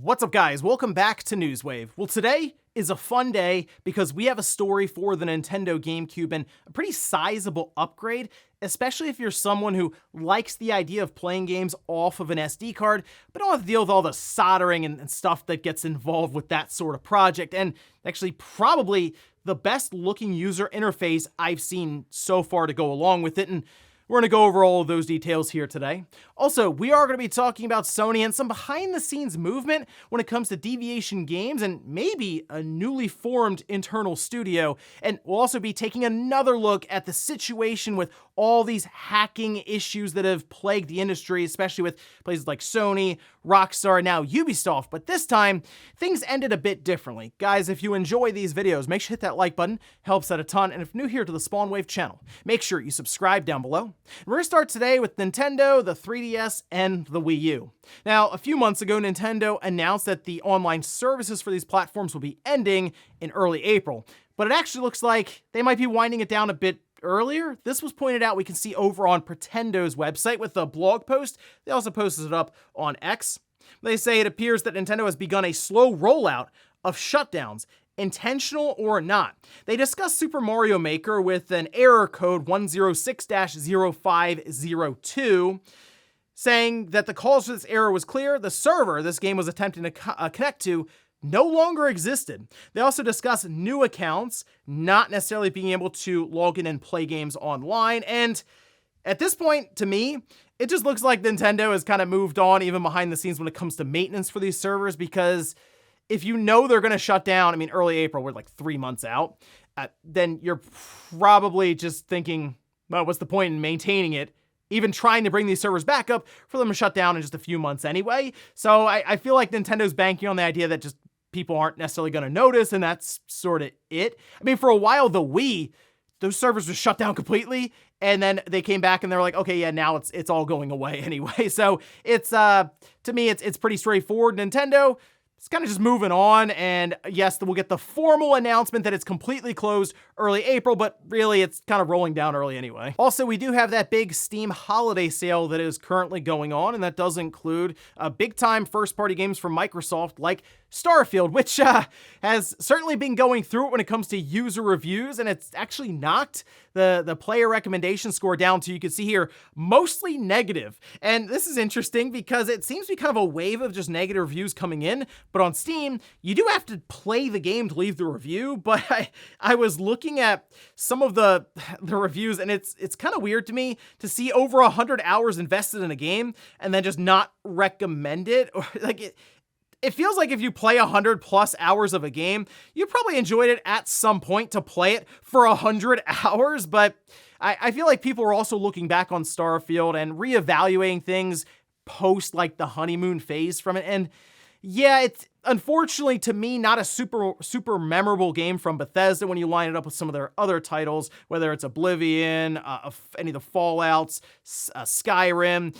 What's up, guys? Welcome back to Newswave. Well, today is a fun day because we have a story for the Nintendo GameCube and a pretty sizable upgrade, especially if you're someone who likes the idea of playing games off of an SD card, but don't have to deal with all the soldering and stuff that gets involved with that sort of project. And actually, probably the best looking user interface I've seen so far to go along with it. And we're going to go over all of those details here today. Also, we are going to be talking about Sony and some behind-the-scenes movement when it comes to Deviation games and maybe a newly formed internal studio. And we'll also be taking another look at the situation with all these hacking issues that have plagued the industry, especially with places like Sony, Rockstar, and now Ubisoft. But this time, things ended a bit differently. Guys, if you enjoy these videos, make sure to hit that like button. Helps out a ton. And if new here to the Spawnwave channel, make sure you subscribe down below. We're going to start today with Nintendo, the 3DS, and the Wii U. Now, a few months ago, Nintendo announced that the online services for these platforms will be ending in early April, but it actually looks like they might be winding it down a bit earlier. This was pointed out, we can see over on Pretendo's website with a blog post. They also posted it up on X. They say it appears that Nintendo has begun a slow rollout of shutdowns, intentional or not. They discussed Super Mario Maker with an error code 106-0502, saying that the cause for this error was clear. The server this game was attempting to connect to no longer existed. They also discussed new accounts not necessarily being able to log in and play games online. And at this point, to me, it just looks like Nintendo has kind of moved on even behind the scenes when it comes to maintenance for these servers, because if you know they're going to shut down, I mean, early April, we're like 3 months out, then you're probably just thinking, well, what's the point in maintaining it? Even trying to bring these servers back up for them to shut down in just a few months anyway. So I feel like Nintendo's banking on the idea that just people aren't necessarily going to notice, and that's sort of it. I mean, for a while, the Wii, those servers were shut down completely, and then they came back and they're like, okay, yeah, now it's all going away anyway. So it's, to me, it's pretty straightforward. Nintendo, it's kind of just moving on, and yes, we'll get the formal announcement that it's completely closed early April, but really it's kind of rolling down early anyway. Also, we do have that big Steam holiday sale that is currently going on, and that does include big-time first-party games from Microsoft like Starfield, which has certainly been going through it when it comes to user reviews, and it's actually knocked the player recommendation score down to, you can see here, mostly negative. And this is interesting because it seems to be kind of a wave of just negative reviews coming in, but on Steam, you do have to play the game to leave the review. But I was looking at some of the reviews, and it's kind of weird to me to see over 100 hours invested in a game and then just not recommend it. Or like it feels like if you play 100+ hours of a game, you probably enjoyed it at some point to play it for 100 hours, but I feel like people are also looking back on Starfield and reevaluating things post like the honeymoon phase from it. And yeah, it's unfortunately to me not a super memorable game from Bethesda when you line it up with some of their other titles, whether it's Oblivion, any of the Fallouts, Skyrim.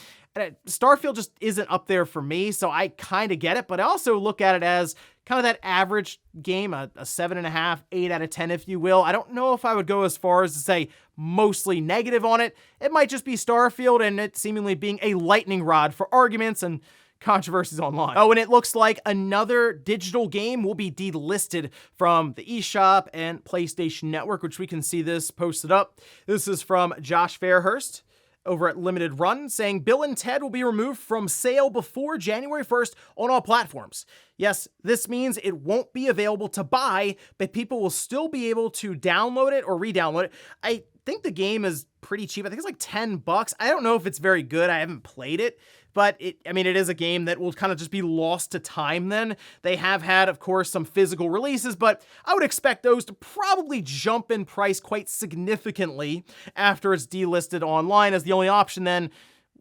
Starfield just isn't up there for me, so I kind of get it, but I also look at it as kind of that average game, a 7.5, 8 out of 10, if you will. I don't know if I would go as far as to say mostly negative on it. It might just be Starfield and it seemingly being a lightning rod for arguments and controversies online. Oh, and it looks like another digital game will be delisted from the eShop and PlayStation Network, which we can see this posted up. This is from Josh Fairhurst over at Limited Run, saying Bill and Ted will be removed from sale before January 1st on all platforms. Yes, this means it won't be available to buy, but people will still be able to download it or re-download it. I think the game is pretty cheap. I think it's like $10. I don't know if it's very good. I haven't played it, but it is a game that will kind of just be lost to time then. They have had, of course, some physical releases, but I would expect those to probably jump in price quite significantly after it's delisted online, as the only option then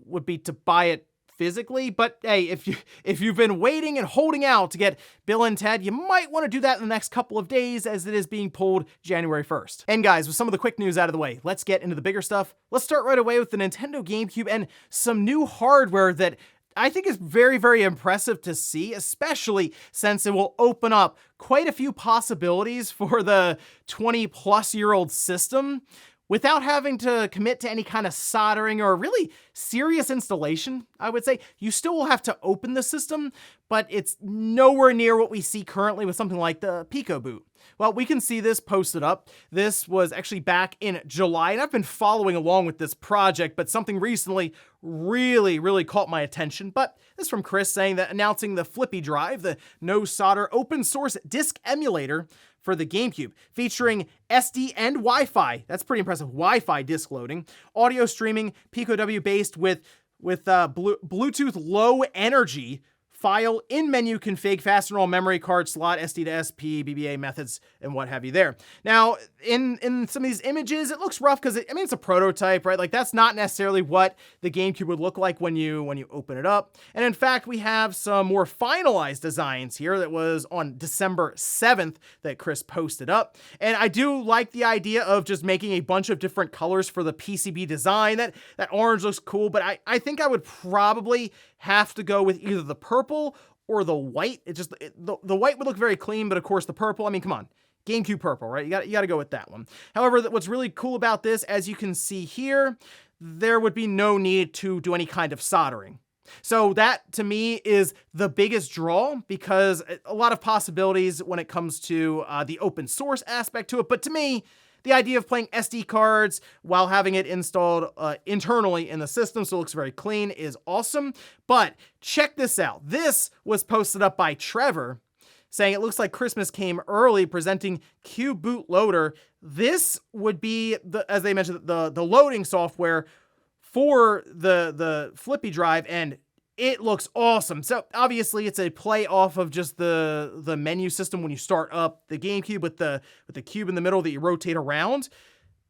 would be to buy it physically. But hey, if you've been waiting and holding out to get Bill and Ted, you might want to do that in the next couple of days, as it is being pulled January 1st. And guys, with some of the quick news out of the way, let's get into the bigger stuff. Let's start right away with the Nintendo GameCube and some new hardware that I think is very, very impressive to see, especially since it will open up quite a few possibilities for the 20-plus-year-old system without having to commit to any kind of soldering or really serious installation, I would say. You still will have to open the system, but it's nowhere near what we see currently with something like the Pico boot. Well, we can see this posted up. This was actually back in July, and I've been following along with this project, but something recently really caught my attention. But this is from Chris saying that announcing the Flippy Drive, the no solder open source disk emulator for the GameCube, featuring SD and Wi-Fi. That's pretty impressive. Wi-Fi disk loading, audio streaming, PicoW based with Bluetooth low energy file in menu config, fast and roll memory card slot, SD to SP, BBA methods, and what have you there. Now, in some of these images, it looks rough because it's a prototype, right? Like that's not necessarily what the GameCube would look like when you open it up. And in fact, we have some more finalized designs here that was on December 7th that Chris posted up. And I do like the idea of just making a bunch of different colors for the PCB design. That orange looks cool, but I think I would probably have to go with either the purple or the white. The white would look very clean, but of course the purple, I mean, come on. GameCube purple, right? You got to go with that one. However, what's really cool about this, as you can see here, there would be no need to do any kind of soldering. So that, to me, is the biggest draw, because a lot of possibilities when it comes to the open source aspect to it. But to me, the idea of playing SD cards while having it installed internally in the system so it looks very clean is awesome. But check this out. This was posted up by Trevor, saying it looks like Christmas came early, presenting Cube Bootloader. This would be, as they mentioned, the loading software for the Flippy Drive, and it looks awesome. So obviously it's a play off of just the menu system when you start up the GameCube with the cube in the middle that you rotate around.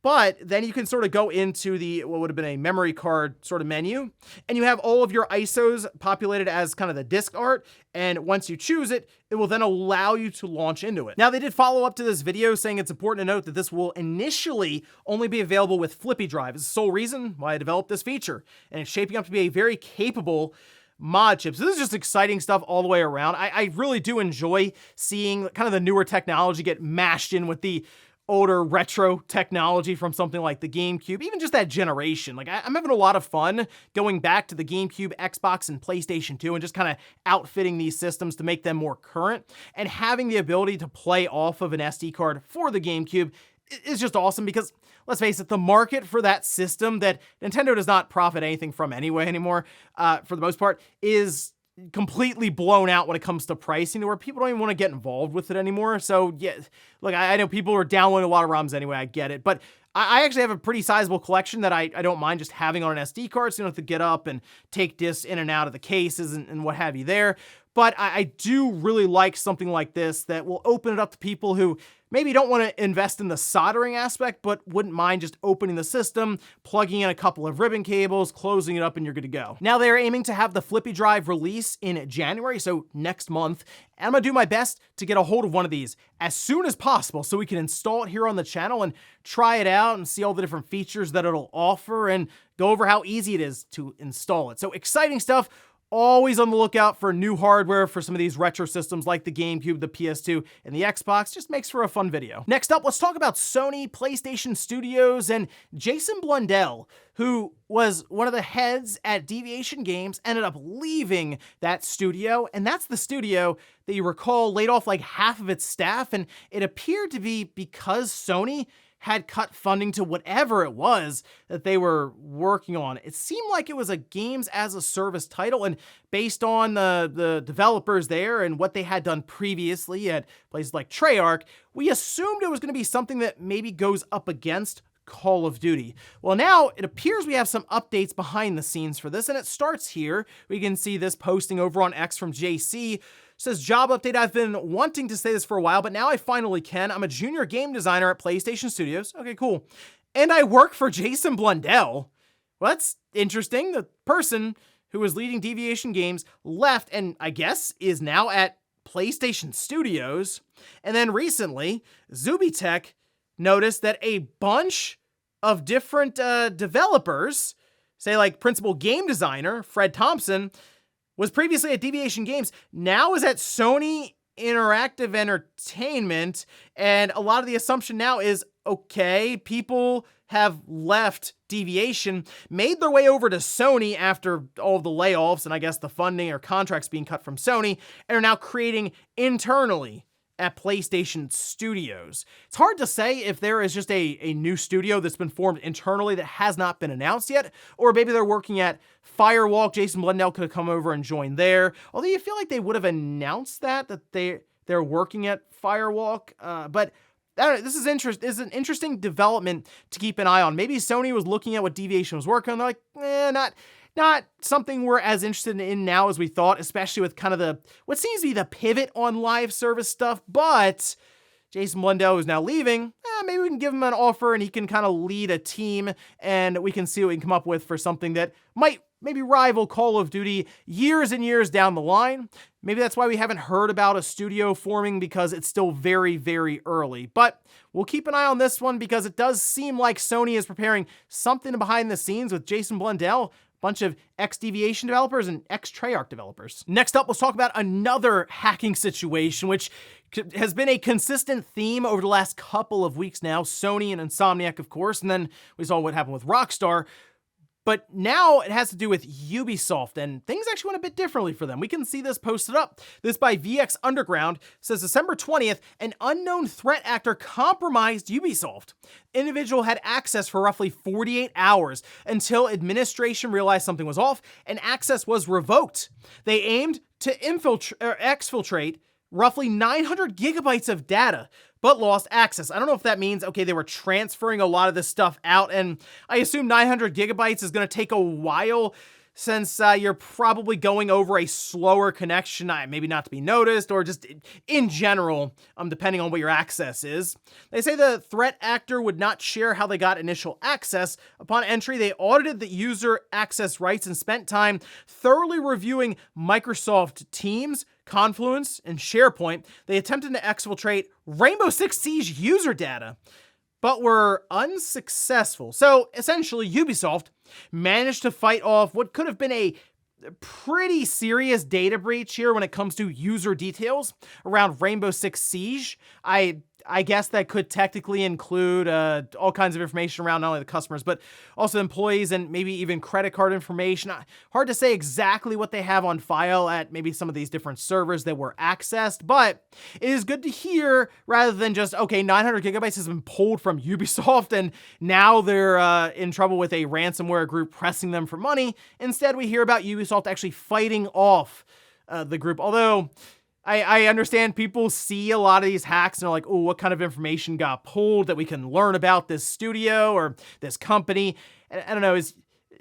But then you can sort of go into what would have been a memory card sort of menu, and you have all of your ISOs populated as kind of the disk art. And once you choose it, it will then allow you to launch into it. Now, they did follow up to this video saying it's important to note that this will initially only be available with Flippy Drive. It's the sole reason why I developed this feature, and it's shaping up to be a very capable mod chip. So this is just exciting stuff all the way around. I really do enjoy seeing kind of the newer technology get mashed in with the older retro technology from something like the GameCube, even just that generation. Like I'm having a lot of fun going back to the GameCube, Xbox, and PlayStation 2 and just kind of outfitting these systems to make them more current, and having the ability to play off of an SD card for the GameCube is just awesome, because let's face it, the market for that system that Nintendo does not profit anything from anyway anymore, for the most part, is completely blown out when it comes to pricing, to where people don't even want to get involved with it anymore. So yeah, look, I know people are downloading a lot of ROMs anyway, I get it, but I actually have a pretty sizable collection that I don't mind just having on an SD card, so you don't have to get up and take discs in and out of the cases and what have you there. But I do really like something like this that will open it up to people who maybe don't want to invest in the soldering aspect, but wouldn't mind just opening the system, plugging in a couple of ribbon cables, closing it up, and you're good to go. Now, they're aiming to have the Flippy Drive release in January, so next month, and I'm gonna do my best to get a hold of one of these as soon as possible so we can install it here on the channel and try it out and see all the different features that it'll offer and go over how easy it is to install it. So exciting stuff. Always on the lookout for new hardware for some of these retro systems like the GameCube, the PS2, and the Xbox. Just makes for a fun video. Next up, let's talk about Sony, PlayStation Studios, and Jason Blundell, who was one of the heads at Deviation Games, ended up leaving that studio, and that's the studio that you recall laid off like half of its staff, and it appeared to be because Sony had cut funding to whatever it was that they were working on. It seemed like it was a games as a service title, and based on the developers there and what they had done previously at places like Treyarch, we assumed it was going to be something that maybe goes up against Call of Duty. Well, now it appears we have some updates behind the scenes for this, and it starts here. We can see this posting over on X from JC. Says, job update, I've been wanting to say this for a while, but now I finally can. I'm a junior game designer at PlayStation Studios. Okay, cool. And I work for Jason Blundell. Well, that's interesting. The person who was leading Deviation Games left and I guess is now at PlayStation Studios. And then recently, Zubitech noticed that a bunch of different developers, say like principal game designer Fred Thompson, was previously at Deviation Games, now is at Sony Interactive Entertainment, and a lot of the assumption now is, okay, people have left Deviation, made their way over to Sony after all of the layoffs and I guess the funding or contracts being cut from Sony, and are now creating internally at PlayStation Studios. It's hard to say if there is just a new studio that's been formed internally that has not been announced yet, or maybe they're working at Firewalk. Jason Blundell could have come over and joined there, although you feel like they would have announced that they're working at Firewalk, but I don't know, this is an interesting development to keep an eye on. Maybe Sony was looking at what Deviation was working on, they're like, not something we're as interested in now as we thought, especially with kind of what seems to be the pivot on live service stuff, but Jason Blundell is now leaving. Maybe we can give him an offer and he can kind of lead a team and we can see what we can come up with for something that might maybe rival Call of Duty years and years down the line. Maybe that's why we haven't heard about a studio forming, because it's still very, very early. But we'll keep an eye on this one because it does seem like Sony is preparing something behind the scenes with Jason Blundell, bunch of ex-Deviation developers and ex-Treyarch developers. Next up, let's talk about another hacking situation, which has been a consistent theme over the last couple of weeks now. Sony and Insomniac, of course, and then we saw what happened with Rockstar. But now it has to do with Ubisoft, and things actually went a bit differently for them. We can see this posted up. This by VX Underground says December 20th, an unknown threat actor compromised Ubisoft. Individual had access for roughly 48 hours until administration realized something was off and access was revoked. They aimed to exfiltrate roughly 900 gigabytes of data, but lost access. I don't know if that means, okay, they were transferring a lot of this stuff out, and I assume 900 gigabytes is going to take a while since you're probably going over a slower connection, maybe not to be noticed, or just in general, depending on what your access is. They say the threat actor would not share how they got initial access. Upon entry, they audited the user access rights and spent time thoroughly reviewing Microsoft Teams, Confluence, and SharePoint. They attempted to exfiltrate Rainbow Six Siege user data, but were unsuccessful. So essentially, Ubisoft managed to fight off what could have been a pretty serious data breach here when it comes to user details around Rainbow Six Siege. I guess that could technically include all kinds of information around not only the customers, but also employees and maybe even credit card information. Hard to say exactly what they have on file at maybe some of these different servers that were accessed, but it is good to hear rather than just, okay, 900 gigabytes has been pulled from Ubisoft and now they're in trouble with a ransomware group pressing them for money. Instead, we hear about Ubisoft actually fighting off the group, although I understand people see a lot of these hacks and are like, oh, what kind of information got pulled that we can learn about this studio or this company? And I don't know,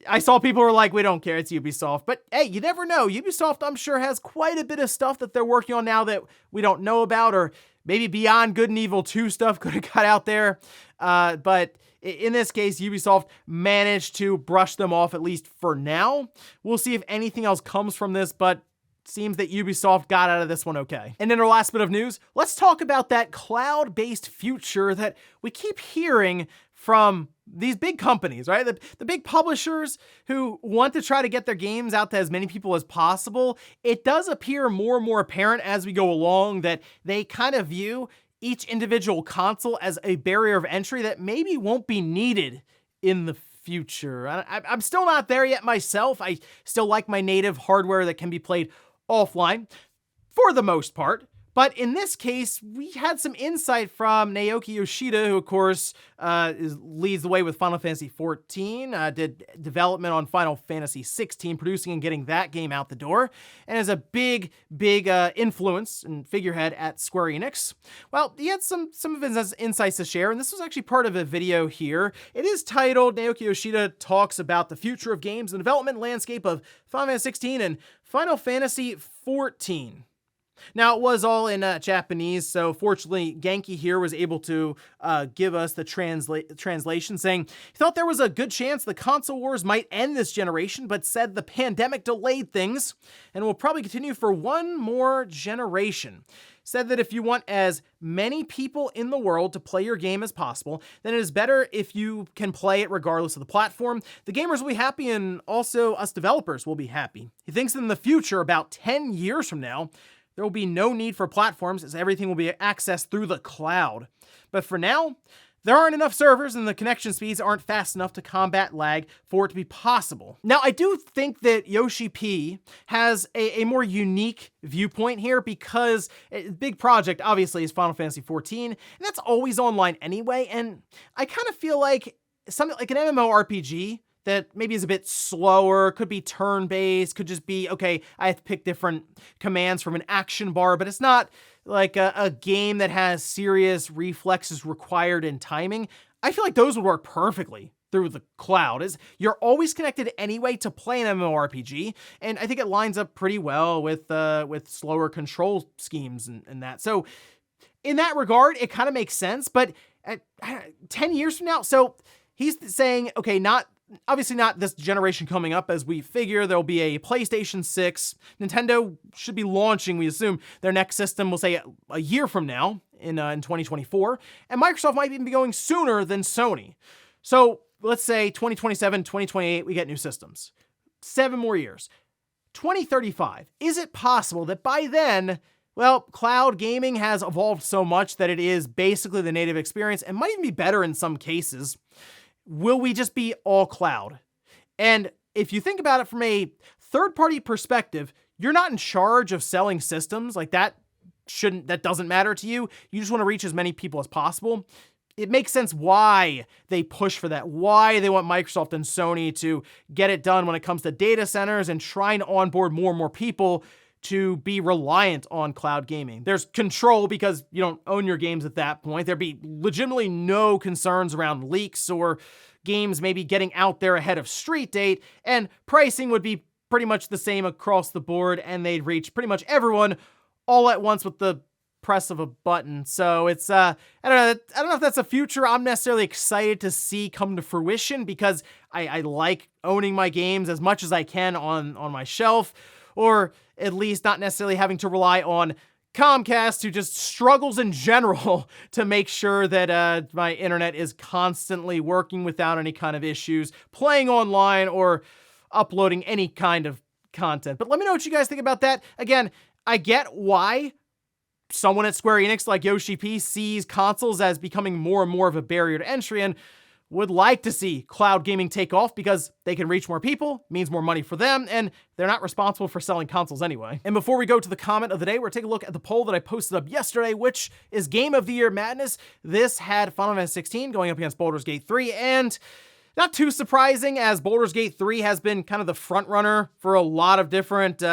I saw people who are like, we don't care, it's Ubisoft. But hey, you never know. Ubisoft, I'm sure, has quite a bit of stuff that they're working on now that we don't know about, or maybe Beyond Good and Evil 2 stuff could have got out there. But in this case, Ubisoft managed to brush them off, at least for now. We'll see if anything else comes from this, but seems that Ubisoft got out of this one okay. And in our last bit of news, let's talk about that cloud-based future that we keep hearing from these big companies, right? The big publishers who want to try to get their games out to as many people as possible. It does appear more and more apparent as we go along that they kind of view each individual console as a barrier of entry that maybe won't be needed in the future. I'm still not there yet myself. I still like my native hardware that can be played offline for the most part. But in this case, we had some insight from Naoki Yoshida, who of course leads the way with Final Fantasy XIV, did development on Final Fantasy XVI, producing and getting that game out the door, and is a big influence and figurehead at Square Enix. Well, he had some of his insights to share, and this was actually part of a video here. It is titled, Naoki Yoshida talks about the future of games and development landscape of Final Fantasy XVI and Final Fantasy XIV. Now, it was all in Japanese, so fortunately, Genki here was able to give us the translation, saying he thought there was a good chance the console wars might end this generation, but said the pandemic delayed things and will probably continue for one more generation. Said that if you want as many people in the world to play your game as possible, then it is better if you can play it regardless of the platform. The gamers will be happy and also us developers will be happy. He thinks that in the future, about 10 years from now, there will be no need for platforms as everything will be accessed through the cloud. But for now, there aren't enough servers and the connection speeds aren't fast enough to combat lag for it to be possible. Now, I do think that Yoshi P has a more unique viewpoint here because a big project, obviously, is Final Fantasy XIV, and that's always online anyway, and I kind of feel like something like an MMORPG that maybe is a bit slower, could be turn-based, could just be, okay, I have to pick different commands from an action bar, but it's not like a game that has serious reflexes required in timing. I feel like those would work perfectly through the cloud. You're always connected anyway to play an MMORPG, and I think it lines up pretty well with slower control schemes and that. So in that regard, it kind of makes sense, but 10 years from now, so he's saying, okay, obviously not this generation coming up, as we figure there'll be a PlayStation 6. Nintendo should be launching, we assume, their next system, we'll say a year from now in 2024. And Microsoft might even be going sooner than Sony. So let's say 2027, 2028, we get new systems. 7 more years. 2035. Is it possible that by then, well, cloud gaming has evolved so much that it is basically the native experience and might even be better in some cases? Will we just be all cloud? And if you think about it from a third-party perspective, you're not in charge of selling systems. Like that doesn't matter to you. You just want to reach as many people as possible. It makes sense why they push for that, why they want Microsoft and Sony to get it done when it comes to data centers and trying to onboard more and more people to be reliant on cloud gaming. There's control because you don't own your games at that point. There'd be legitimately no concerns around leaks or games maybe getting out there ahead of street date, and pricing would be pretty much the same across the board, and they'd reach pretty much everyone all at once with the press of a button. So it's, I don't know if that's a future I'm necessarily excited to see come to fruition, because I like owning my games as much as I can on my shelf, or at least not necessarily having to rely on Comcast, who just struggles in general to make sure that my internet is constantly working without any kind of issues, playing online or uploading any kind of content. But let me know what you guys think about that. Again, I get why someone at Square Enix like Yoshi P sees consoles as becoming more and more of a barrier to entry, and would like to see cloud gaming take off because they can reach more people, means more money for them, and they're not responsible for selling consoles anyway. And before we go to the comment of the day, we're taking a look at the poll that I posted up yesterday, which is Game of the Year Madness. This had Final Fantasy 16 going up against Baldur's Gate 3, and not too surprising, as Baldur's Gate 3 has been kind of the front runner for a lot of different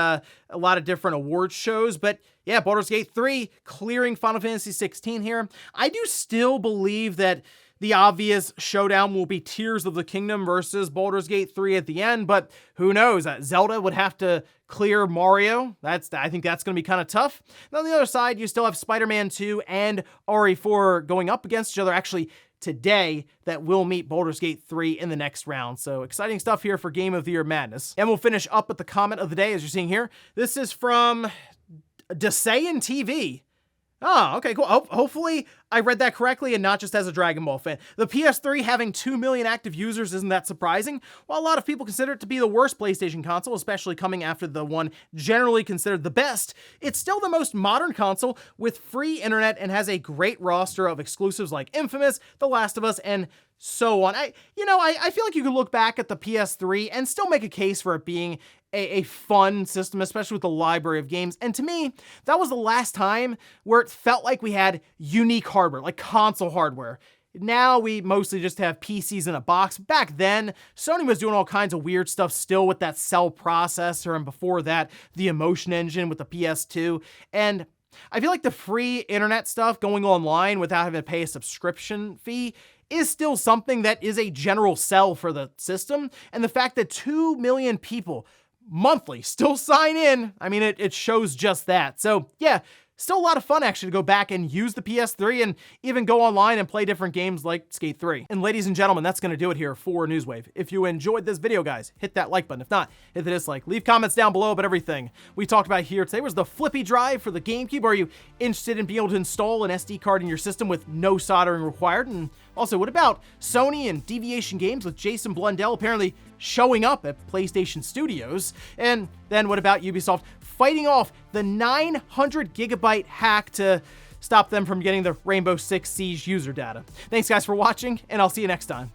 awards shows. But yeah, Baldur's Gate 3 clearing Final Fantasy 16 here. I do still believe that the obvious showdown will be Tears of the Kingdom versus Baldur's Gate 3 at the end, but who knows? Zelda would have to clear Mario. I think that's going to be kind of tough. And on the other side, you still have Spider-Man 2 and RE4 going up against each other actually today, that will meet Baldur's Gate 3 in the next round. So exciting stuff here for Game of the Year Madness. And we'll finish up with the comment of the day, as you're seeing here. This is from Desayan TV. Oh, okay, cool. Hopefully I read that correctly and not just as a Dragon Ball fan. The PS3 having 2 million active users isn't that surprising. While a lot of people consider it to be the worst PlayStation console, especially coming after the one generally considered the best, it's still the most modern console with free internet and has a great roster of exclusives like Infamous, The Last of Us, and so on. I feel like you could look back at the PS3 and still make a case for it being a fun system, especially with the library of games. And to me, that was the last time where it felt like we had unique hardware, like console hardware. Now we mostly just have PCs in a box. Back then, Sony was doing all kinds of weird stuff still with that cell processor, and before that, the Emotion Engine with the PS2. And I feel like the free internet stuff going online without having to pay a subscription fee is still something that is a general sell for the system. And the fact that 2 million people monthly still sign in, I mean, it shows just that. So yeah, still a lot of fun actually to go back and use the PS3 and even go online and play different games like Skate 3. And ladies and gentlemen, that's going to do it here for Newswave. If you enjoyed this video, guys, hit that like button. If not, hit the dislike. Leave comments down below, but everything we talked about here today was the flippy drive for the GameCube. Are you interested in being able to install an SD card in your system with no soldering required? And also, what about Sony and Deviation Games with Jason Blundell apparently showing up at PlayStation Studios? And then what about Ubisoft fighting off the 900 gigabyte hack to stop them from getting the Rainbow Six Siege user data. Thanks guys for watching, and I'll see you next time.